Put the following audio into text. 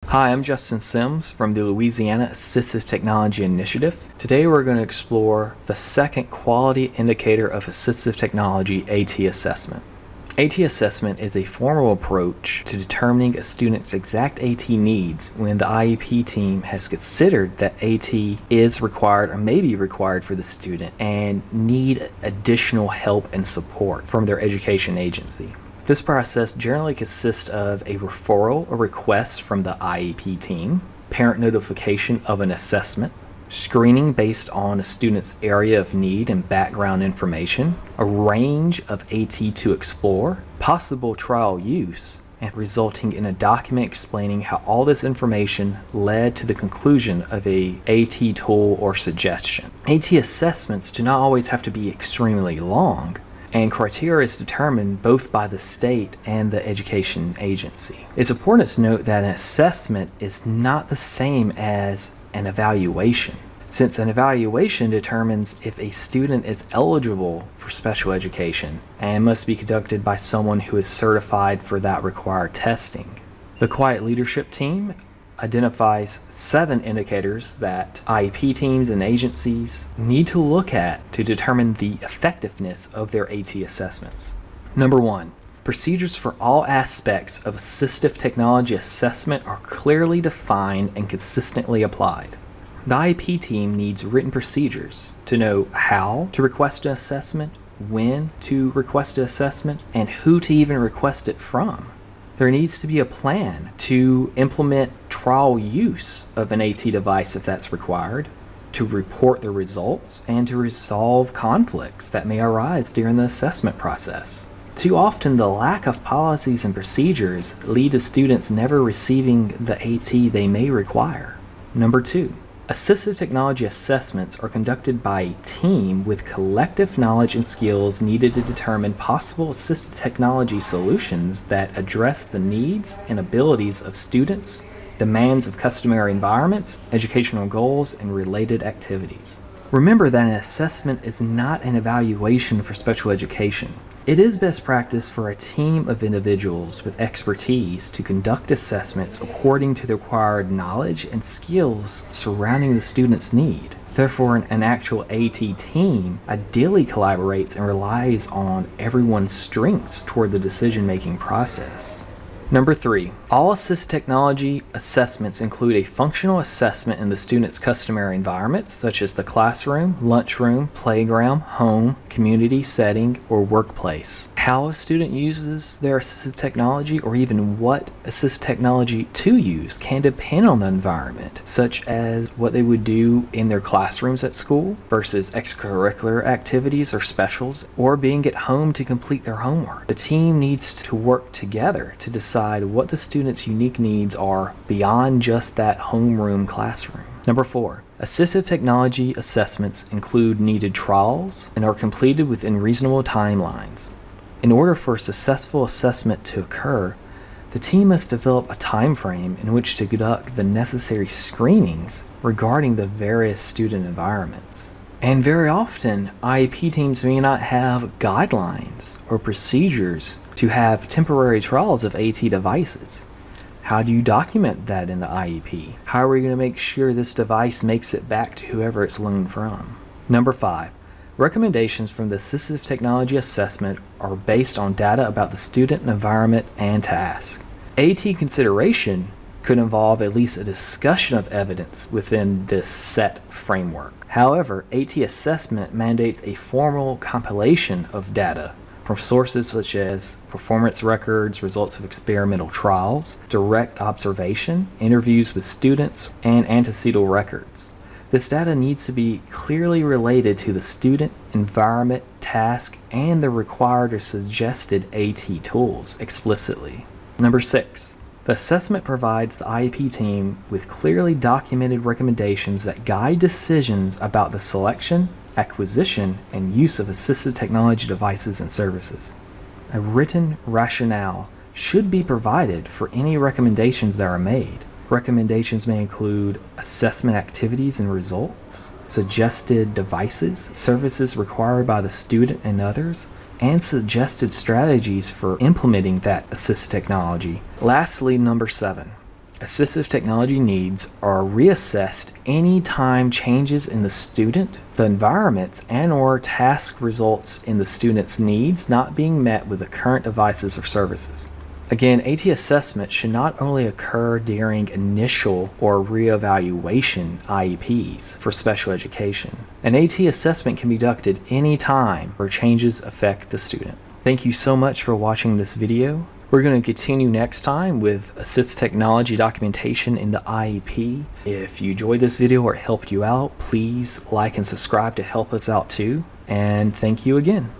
Hi, I'm Justin Sims from the Louisiana Assistive Technology Initiative. Today we're going to explore the second quality indicator of assistive technology, AT assessment. AT assessment is a formal approach to determining a student's exact AT needs when the IEP team has considered that AT is required or may be required for the student and need additional help and support from their education agency. This process generally consists of a referral or request from the IEP team, parent notification of an assessment, screening based on a student's area of need and background information, a range of AT to explore, possible trial use, and resulting in a document explaining how all this information led to the conclusion of a AT tool or suggestion. AT assessments do not always have to be extremely long, and criteria is determined both by the state and the education agency. It's important to note that an assessment is not the same as an evaluation, since an evaluation determines if a student is eligible for special education and must be conducted by someone who is certified for that required testing. The Quiet Leadership Team identifies 7 indicators that IEP teams and agencies need to look at to determine the effectiveness of their AT assessments. Number 1, procedures for all aspects of assistive technology assessment are clearly defined and consistently applied. The IEP team needs written procedures to know how to request an assessment, when to request an assessment, and who to even request it from. There needs to be a plan to implement trial use of an AT device if that's required, to report the results, and to resolve conflicts that may arise during the assessment process. Too often, the lack of policies and procedures lead to students never receiving the AT they may require. Number 2, assistive technology assessments are conducted by a team with collective knowledge and skills needed to determine possible assistive technology solutions that address the needs and abilities of students, demands of customary environments, educational goals, and related activities. Remember that an assessment is not an evaluation for special education. It is best practice for a team of individuals with expertise to conduct assessments according to the required knowledge and skills surrounding the student's need. Therefore, an actual AT team ideally collaborates and relies on everyone's strengths toward the decision-making process. Number 3, all assistive technology assessments include a functional assessment in the student's customary environments, such as the classroom, lunchroom, playground, home, community setting, or workplace. How a student uses their assistive technology, or even what assistive technology to use, can depend on the environment, such as what they would do in their classrooms at school versus extracurricular activities or specials, or being at home to complete their homework. The team needs to work together to decide what the student's unique needs are beyond just that homeroom classroom. Number 4, assistive technology assessments include needed trials and are completed within reasonable timelines. In order for a successful assessment to occur, the team must develop a time frame in which to conduct the necessary screenings regarding the various student environments. And very often, IEP teams may not have guidelines or procedures to have temporary trials of AT devices. How do you document that in the IEP? How are we going to make sure this device makes it back to whoever it's loaned from? Number 5, recommendations from the assistive technology assessment are based on data about the student, environment, and task. AT consideration could involve at least a discussion of evidence within this set framework. However, AT assessment mandates a formal compilation of data from sources such as performance records, results of experimental trials, direct observation, interviews with students, and antecedent records. This data needs to be clearly related to the student, environment, task, and the required or suggested AT tools explicitly. Number 6. The assessment provides the IEP team with clearly documented recommendations that guide decisions about the selection, acquisition, and use of assistive technology devices and services. A written rationale should be provided for any recommendations that are made. Recommendations may include assessment activities and results, suggested devices, services required by the student and others, and suggested strategies for implementing that assistive technology. Lastly, number 7. Assistive technology needs are reassessed anytime changes in the student, the environments, and/or task results in the student's needs not being met with the current devices or services. Again, AT assessment should not only occur during initial or reevaluation IEPs for special education. An AT assessment can be conducted anytime where changes affect the student. Thank you so much for watching this video. We're going to continue next time with assistive technology documentation in the IEP. If you enjoyed this video or it helped you out, please like and subscribe to help us out too. And thank you again.